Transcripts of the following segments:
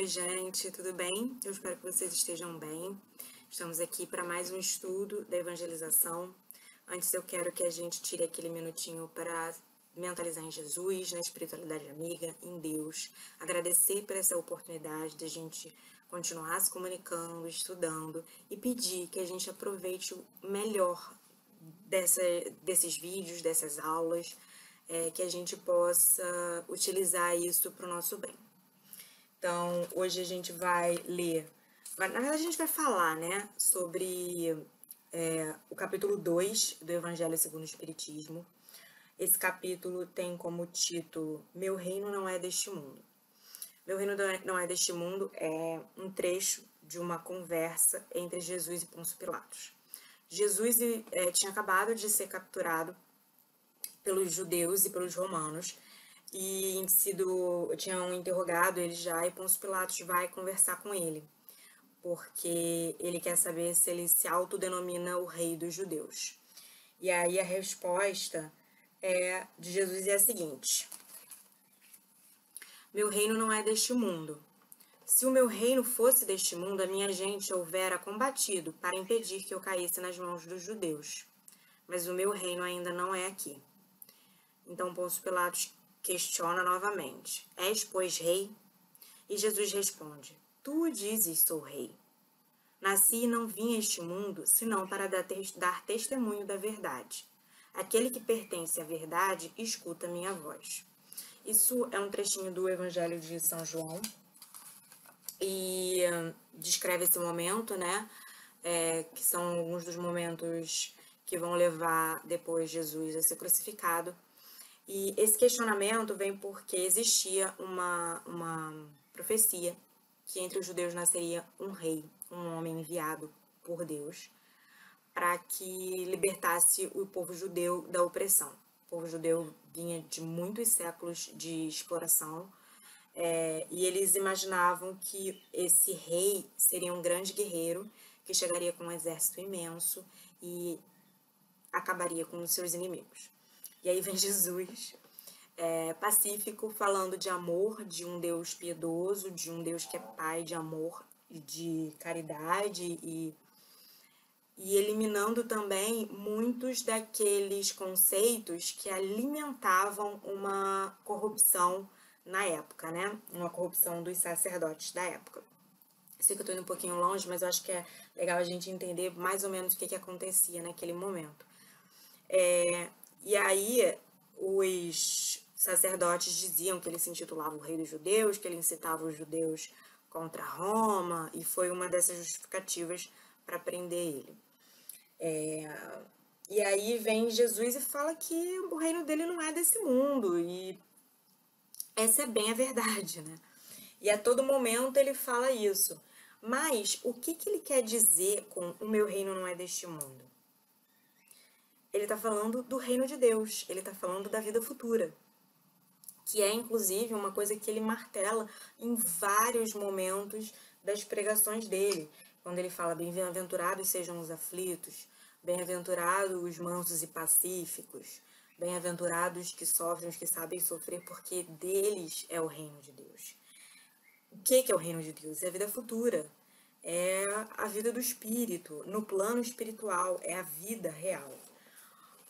Oi, gente, tudo bem? Eu espero que vocês estejam bem. Estamos aqui para mais um estudo da evangelização. Antes, eu quero que a gente tire aquele minutinho para mentalizar em Jesus, na espiritualidade amiga, em Deus. Agradecer por essa oportunidade de a gente continuar se comunicando, estudando e pedir que a gente aproveite o melhor desses vídeos, dessas aulas, que a gente possa utilizar isso para o nosso bem. Então, hoje a gente vai ler, na verdade a gente vai falar, né, sobre o capítulo 2 do Evangelho segundo o Espiritismo. Esse capítulo tem como título Meu Reino Não É Deste Mundo. Meu Reino Não É Deste Mundo é um trecho de uma conversa entre Jesus e Pôncio Pilatos. Jesus tinha acabado de ser capturado pelos judeus e pelos romanos, e tinham interrogado ele já, e Pôncio Pilatos vai conversar com ele, porque ele quer saber se ele se autodenomina o rei dos judeus. E aí a resposta de Jesus é a seguinte: meu reino não é deste mundo. Se o meu reino fosse deste mundo, a minha gente houvera combatido para impedir que eu caísse nas mãos dos judeus. Mas o meu reino ainda não é aqui. Então Pôncio Pilatos questiona novamente: és, pois, rei? E Jesus responde: tu o dizes, sou rei. Nasci e não vim a este mundo, senão para dar testemunho da verdade. Aquele que pertence à verdade, escuta minha voz. Isso é um trechinho do Evangelho de São João, e descreve esse momento, né? Que são alguns dos momentos que vão levar depois Jesus a ser crucificado. E esse questionamento vem porque existia uma profecia que entre os judeus nasceria um rei, um homem enviado por Deus, para que libertasse o povo judeu da opressão. O povo judeu vinha de muitos séculos de exploração, e eles imaginavam que esse rei seria um grande guerreiro que chegaria com um exército imenso e acabaria com os seus inimigos. E aí vem Jesus, pacífico, falando de amor, de um Deus piedoso, de um Deus que é pai de amor e de caridade, e eliminando também muitos daqueles conceitos que alimentavam uma corrupção na época, né? Uma corrupção dos sacerdotes da época. Sei que eu tô indo um pouquinho longe, mas eu acho que é legal a gente entender mais ou menos o que acontecia naquele momento. E aí, os sacerdotes diziam que ele se intitulava o rei dos judeus, que ele incitava os judeus contra Roma, e foi uma dessas justificativas para prender ele. E aí vem Jesus e fala que o reino dele não é desse mundo, e essa é bem a verdade, né? E a todo momento ele fala isso. Mas o que ele quer dizer com o meu reino não é deste mundo? Ele está falando do reino de Deus, ele está falando da vida futura, que é inclusive uma coisa que ele martela em vários momentos das pregações dele, quando ele fala: bem-aventurados sejam os aflitos, bem-aventurados os mansos e pacíficos, bem-aventurados que sofrem, os que sabem sofrer, porque deles é o reino de Deus. O que é o reino de Deus? É a vida futura, é a vida do espírito, no plano espiritual, é a vida real.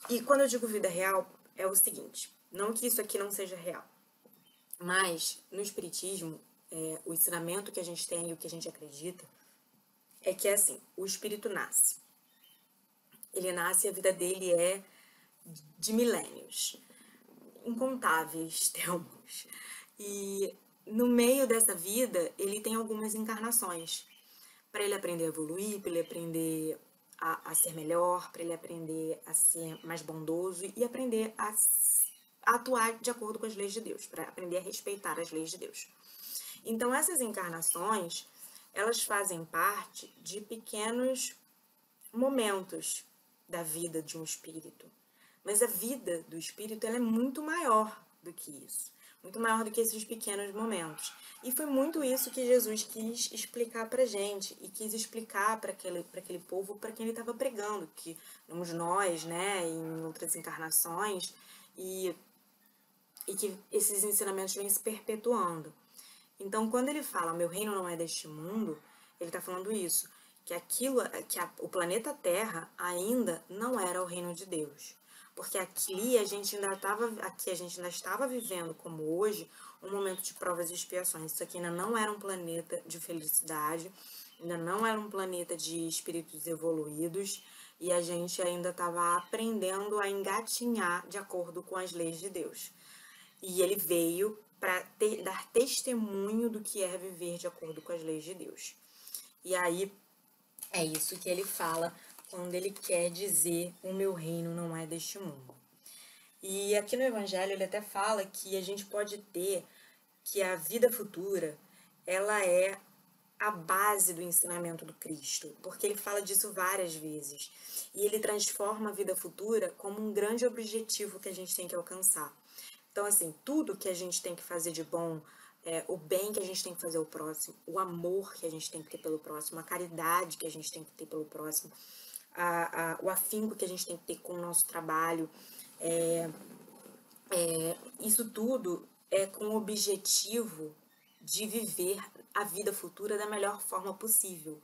E quando eu digo vida real, é o seguinte: não que isso aqui não seja real, mas no espiritismo, o ensinamento que a gente tem e o que a gente acredita é que assim, o espírito nasce. Ele nasce e a vida dele é de milênios, incontáveis tempos. E no meio dessa vida, ele tem algumas encarnações, para ele aprender a evoluir, para ele aprender a ser melhor, para ele aprender a ser mais bondoso e aprender a atuar de acordo com as leis de Deus, para aprender a respeitar as leis de Deus. Então, essas encarnações, elas fazem parte de pequenos momentos da vida de um espírito. Mas a vida do espírito, ela é muito maior do que isso. Muito maior do que esses pequenos momentos. E foi muito isso que Jesus quis explicar pra gente, e quis explicar para aquele povo para quem ele estava pregando, que somos nós, né, em outras encarnações, e que esses ensinamentos vêm se perpetuando. Então, quando ele fala, meu reino não é deste mundo, ele está falando isso, que o planeta Terra ainda não era o reino de Deus. Porque aqui a gente ainda estava vivendo, como hoje, um momento de provas e expiações. Isso aqui ainda não era um planeta de felicidade, ainda não era um planeta de espíritos evoluídos, e a gente ainda estava aprendendo a engatinhar de acordo com as leis de Deus. E ele veio para dar testemunho do que é viver de acordo com as leis de Deus. E aí é isso que ele fala quando ele quer dizer: o meu reino não é deste mundo. E aqui no Evangelho ele até fala que a gente pode ter que a vida futura, ela é a base do ensinamento do Cristo, porque ele fala disso várias vezes. E ele transforma a vida futura como um grande objetivo que a gente tem que alcançar. Então, assim, tudo que a gente tem que fazer de bom, o bem que a gente tem que fazer ao próximo, o amor que a gente tem que ter pelo próximo, a caridade que a gente tem que ter pelo próximo, o afinco que a gente tem que ter com o nosso trabalho, isso tudo é com o objetivo de viver a vida futura da melhor forma possível.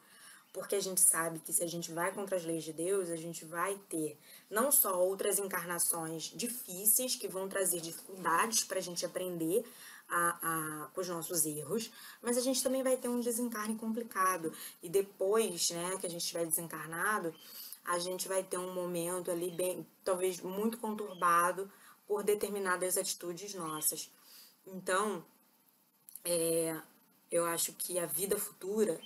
Porque a gente sabe que se a gente vai contra as leis de Deus, a gente vai ter não só outras encarnações difíceis que vão trazer dificuldades para a gente aprender com os nossos erros, mas a gente também vai ter um desencarne complicado. E depois, né, que a gente estiver desencarnado, a gente vai ter um momento ali bem, talvez muito conturbado por determinadas atitudes nossas. Então, eu acho que a vida futura,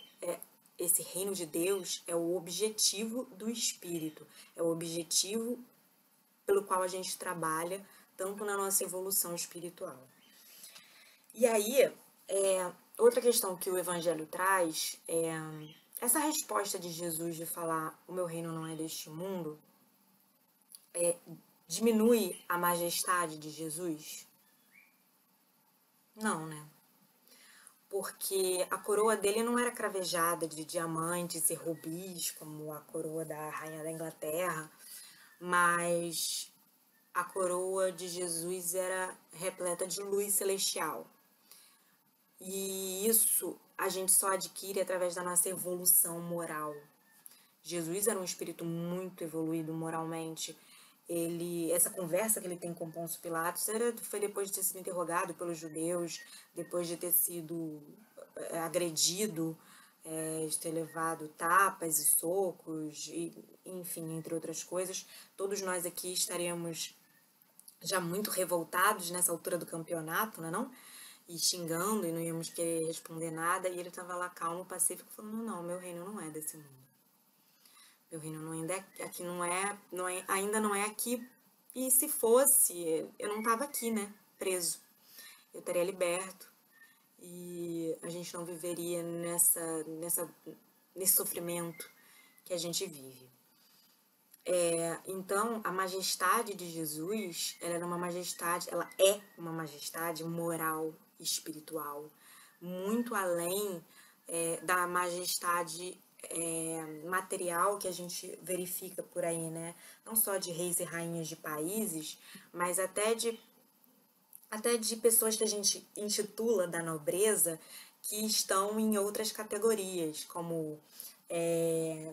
esse reino de Deus, é o objetivo do espírito, é o objetivo pelo qual a gente trabalha, tanto na nossa evolução espiritual. E aí, outra questão que o Evangelho traz é essa resposta de Jesus de falar: o meu reino não é deste mundo, diminui a majestade de Jesus? Não, né? Porque a coroa dele não era cravejada de diamantes e rubis, como a coroa da rainha da Inglaterra, mas a coroa de Jesus era repleta de luz celestial. E isso a gente só adquire através da nossa evolução moral. Jesus era um espírito muito evoluído moralmente. Essa conversa que ele tem com Pôncio Pilatos foi depois de ter sido interrogado pelos judeus, depois de ter sido agredido, de ter levado tapas e socos, e, enfim, entre outras coisas. Todos nós aqui estaríamos já muito revoltados nessa altura do campeonato, não? E xingando, e não íamos querer responder nada, e ele estava lá calmo, pacífico, falando: não, meu reino não é desse mundo. Meu reino ainda aqui ainda não é aqui. E se fosse, eu não estava aqui, né? Preso. Eu estaria liberto. E a gente não viveria nesse sofrimento que a gente vive. Então, a majestade de Jesus, ela é uma majestade moral e espiritual, muito além da majestade material que a gente verifica por aí, né? Não só de reis e rainhas de países, mas até de pessoas que a gente intitula da nobreza, que estão em outras categorias, como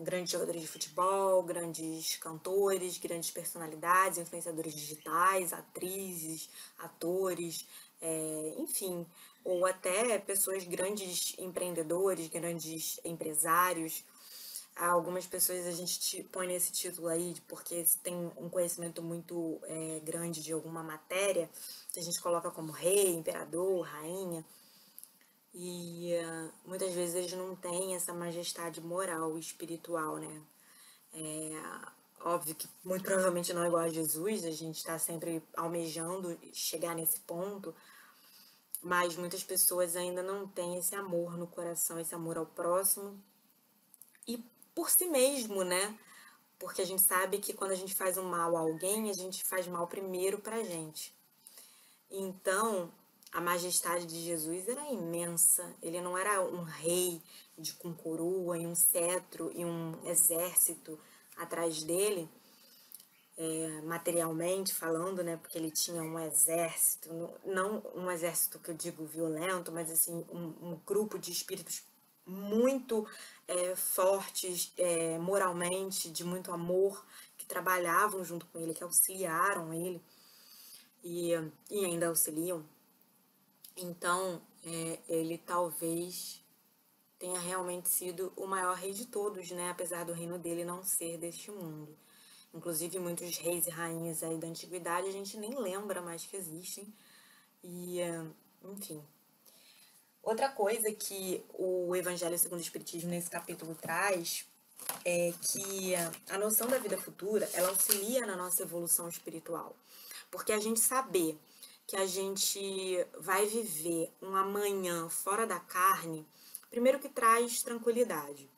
grandes jogadores de futebol, grandes cantores, grandes personalidades, influenciadores digitais, atrizes, atores, enfim, ou até pessoas, grandes empreendedores, grandes empresários. Algumas pessoas a gente põe nesse título aí porque tem um conhecimento muito grande de alguma matéria, que a gente coloca como rei, imperador, rainha, e muitas vezes eles não têm essa majestade moral e espiritual, né? Óbvio que muito provavelmente não é igual a Jesus, a gente está sempre almejando chegar nesse ponto, mas muitas pessoas ainda não têm esse amor no coração, esse amor ao próximo e por si mesmo, né? Porque a gente sabe que quando a gente faz um mal a alguém, a gente faz mal primeiro pra gente. Então, a majestade de Jesus era imensa. Ele não era um rei com coroa e um cetro e um exército atrás dele. materialmente falando, né? Porque ele tinha um exército, não um exército que eu digo violento, mas assim, um grupo de espíritos muito fortes moralmente, de muito amor, que trabalhavam junto com ele, que auxiliaram ele e, e ainda auxiliam. Então, ele talvez tenha realmente sido o maior rei de todos, né? Apesar do reino dele não ser deste mundo. Inclusive, muitos reis e rainhas aí da antiguidade a gente nem lembra mais que existem. E, enfim. Outra coisa que o Evangelho segundo o Espiritismo nesse capítulo traz é que a noção da vida futura, ela auxilia na nossa evolução espiritual. Porque a gente saber que a gente vai viver um amanhã fora da carne, primeiro que traz tranquilidade.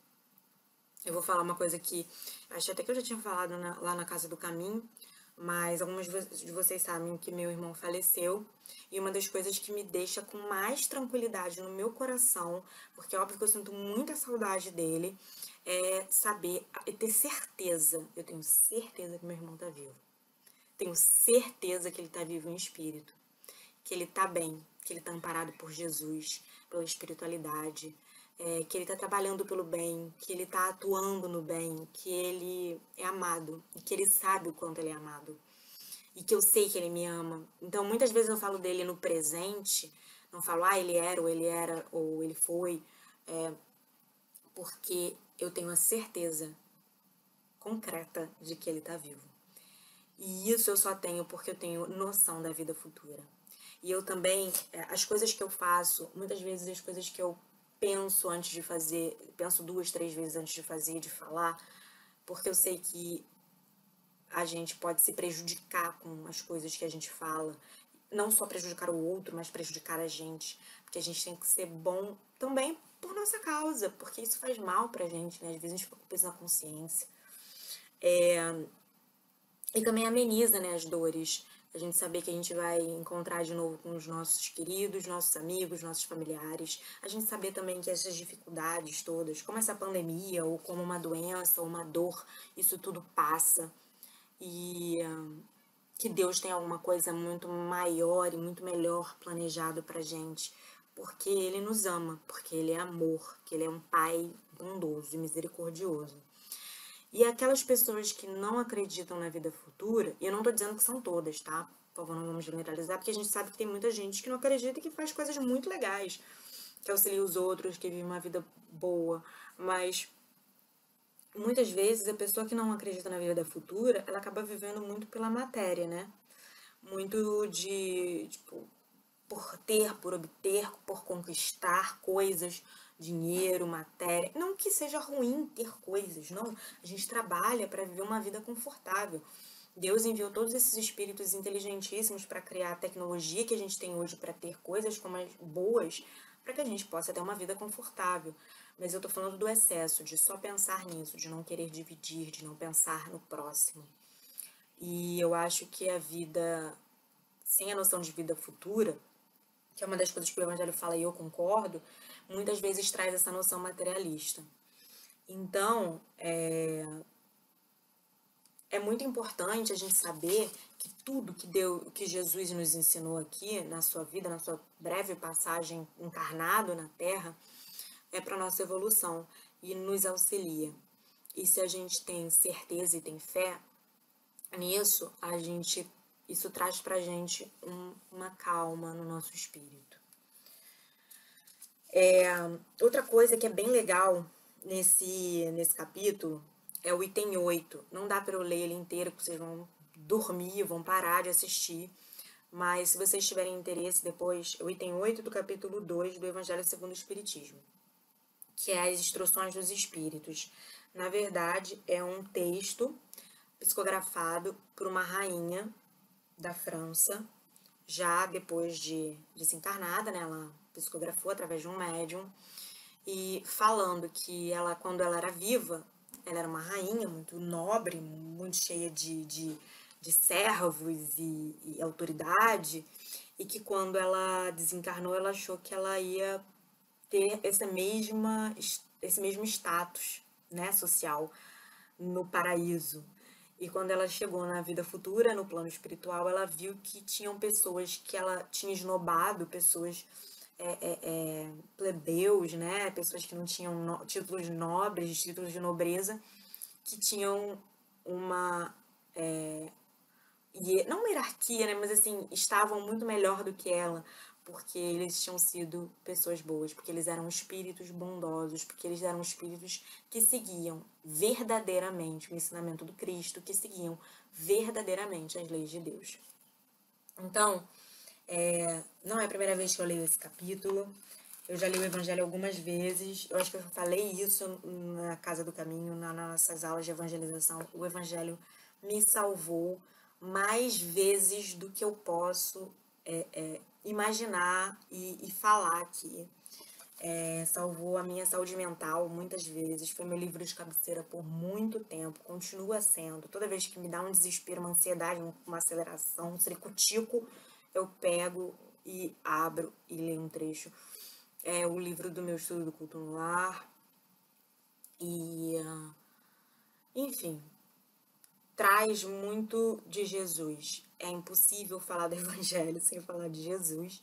Eu vou falar uma coisa que acho até que eu já tinha falado lá na Casa do Caminho, mas algumas de vocês sabem que meu irmão faleceu, e uma das coisas que me deixa com mais tranquilidade no meu coração, porque é óbvio que eu sinto muita saudade dele, é saber e ter certeza, eu tenho certeza que meu irmão tá vivo. Tenho certeza que ele tá vivo em espírito, que ele tá bem, que ele tá amparado por Jesus, pela espiritualidade, que ele está trabalhando pelo bem, que ele está atuando no bem, que ele é amado e que ele sabe o quanto ele é amado e que eu sei que ele me ama. Então, muitas vezes eu falo dele no presente, não falo, ele era, ou ele foi, porque eu tenho a certeza concreta de que ele está vivo. E isso eu só tenho porque eu tenho noção da vida futura. E eu também, as coisas que eu faço, muitas vezes as coisas que eu penso antes de fazer, penso 2, 3 vezes antes de fazer, de falar, porque eu sei que a gente pode se prejudicar com as coisas que a gente fala. Não só prejudicar o outro, mas prejudicar a gente. Porque a gente tem que ser bom também por nossa causa, porque isso faz mal pra gente, né? Às vezes a gente fica com peso na consciência. E também ameniza, né, as dores. A gente saber que a gente vai encontrar de novo com os nossos queridos, nossos amigos, nossos familiares. A gente saber também que essas dificuldades todas, como essa pandemia, ou como uma doença, ou uma dor, isso tudo passa. E que Deus tem alguma coisa muito maior e muito melhor planejado pra gente. Porque Ele nos ama, porque Ele é amor, que Ele é um Pai bondoso e misericordioso. E aquelas pessoas que não acreditam na vida futura, e eu não tô dizendo que são todas, tá? Por favor, não vamos generalizar, porque a gente sabe que tem muita gente que não acredita e que faz coisas muito legais, que auxilia os outros, que vive uma vida boa, mas muitas vezes a pessoa que não acredita na vida futura, ela acaba vivendo muito pela matéria, né? Muito de, tipo, por ter, por obter, por conquistar coisas, dinheiro, matéria. Não que seja ruim ter coisas, não. A gente trabalha para viver uma vida confortável. Deus enviou todos esses espíritos inteligentíssimos para criar a tecnologia que a gente tem hoje para ter coisas como as boas, para que a gente possa ter uma vida confortável. Mas eu tô falando do excesso, de só pensar nisso, de não querer dividir, de não pensar no próximo. E eu acho que a vida, sem a noção de vida futura, que é uma das coisas que o Evangelho fala e eu concordo, muitas vezes traz essa noção materialista. Então, é muito importante a gente saber que tudo que Jesus nos ensinou aqui na sua vida, na sua breve passagem encarnado na Terra, é para nossa evolução e nos auxilia. E se a gente tem certeza e tem fé nisso, isso traz pra gente uma calma no nosso espírito. Outra coisa que é bem legal nesse capítulo é o item 8. Não dá para eu ler ele inteiro, porque vocês vão dormir, vão parar de assistir. Mas se vocês tiverem interesse depois, o item 8 do capítulo 2 do Evangelho segundo o Espiritismo, que é as instruções dos espíritos. Na verdade, é um texto psicografado por uma rainha da França, já depois de desencarnada, né? Ela psicografou através de um médium, e falando que ela, quando ela era viva, ela era uma rainha muito nobre, muito cheia de servos e autoridade, e que quando ela desencarnou, ela achou que ela ia ter esse mesmo status, né, social no paraíso. E quando ela chegou na vida futura, no plano espiritual, ela viu que tinham pessoas que ela tinha esnobado, pessoas plebeus, né? Pessoas que não tinham títulos nobres, títulos de nobreza, que tinham uma não uma hierarquia, né, mas assim, estavam muito melhor do que ela, porque eles tinham sido pessoas boas, porque eles eram espíritos bondosos, porque eles eram espíritos que seguiam verdadeiramente o ensinamento do Cristo, que seguiam verdadeiramente as leis de Deus. Então, não é a primeira vez que eu leio esse capítulo. Eu já li o Evangelho algumas vezes. Eu acho que eu falei isso na Casa do Caminho, nas nossas aulas de evangelização. O Evangelho me salvou mais vezes do que eu posso imaginar e falar aqui. Salvou a minha saúde mental muitas vezes. Foi meu livro de cabeceira por muito tempo. Continua sendo. Toda vez que me dá um desespero, uma ansiedade, uma aceleração, um ciricutico, eu pego e abro e leio um trecho. É o livro do meu estudo do culto no lar. E, enfim, traz muito de Jesus. É impossível falar do Evangelho sem falar de Jesus.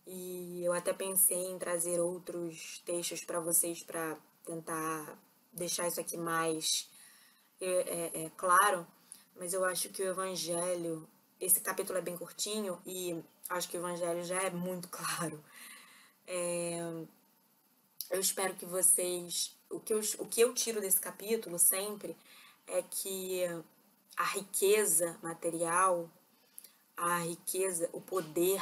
E eu até pensei em trazer outros textos para vocês para tentar deixar isso aqui mais claro, mas eu acho que o Evangelho, esse capítulo é bem curtinho e acho que o Evangelho já é muito claro. Eu espero que vocês... O que eu tiro desse capítulo sempre é que a riqueza material, a riqueza, o poder,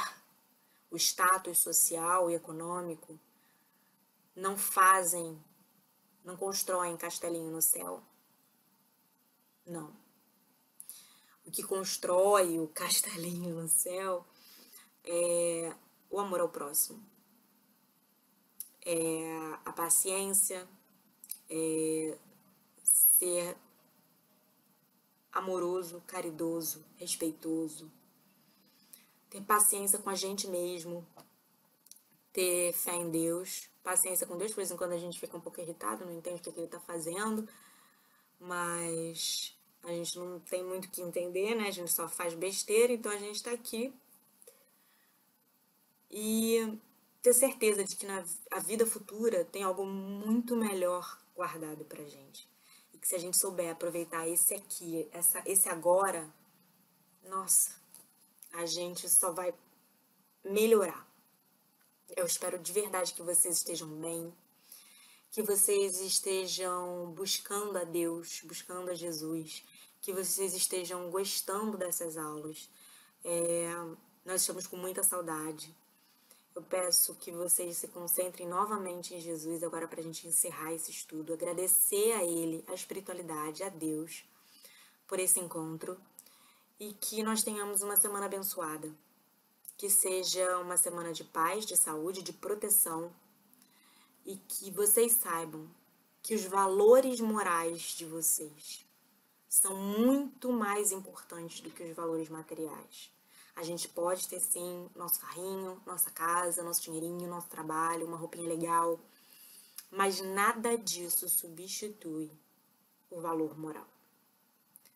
o status social e econômico não constroem castelinho no céu. Não. O que constrói o castelinho no céu é o amor ao próximo. É a paciência, é ser amoroso, caridoso, respeitoso, ter paciência com a gente mesmo, ter fé em Deus, paciência com Deus. De vez em quando a gente fica um pouco irritado, não entende o que ele está fazendo, mas a gente não tem muito o que entender, né? A gente só faz besteira, então a gente está aqui. E ter certeza de que na vida futura tem algo muito melhor guardado pra gente. E que se a gente souber aproveitar esse aqui, esse agora, nossa, a gente só vai melhorar. Eu espero de verdade que vocês estejam bem, que vocês estejam buscando a Deus, buscando a Jesus, que vocês estejam gostando dessas aulas. Nós estamos com muita saudade. Eu peço que vocês se concentrem novamente em Jesus agora para a gente encerrar esse estudo, agradecer a Ele, a espiritualidade, a Deus, por esse encontro e que nós tenhamos uma semana abençoada, que seja uma semana de paz, de saúde, de proteção e que vocês saibam que os valores morais de vocês são muito mais importantes do que os valores materiais. A gente pode ter, sim, nosso carrinho, nossa casa, nosso dinheirinho, nosso trabalho, uma roupinha legal, mas nada disso substitui o valor moral.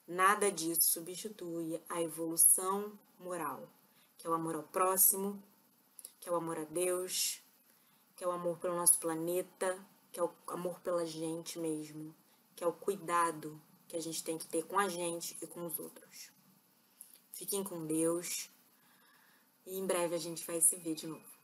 Nada disso substitui a evolução moral, que é o amor ao próximo, que é o amor a Deus, que é o amor pelo nosso planeta, que é o amor pela gente mesmo, que é o cuidado que a gente tem que ter com a gente e com os outros. Fiquem com Deus e em breve a gente vai se ver de novo.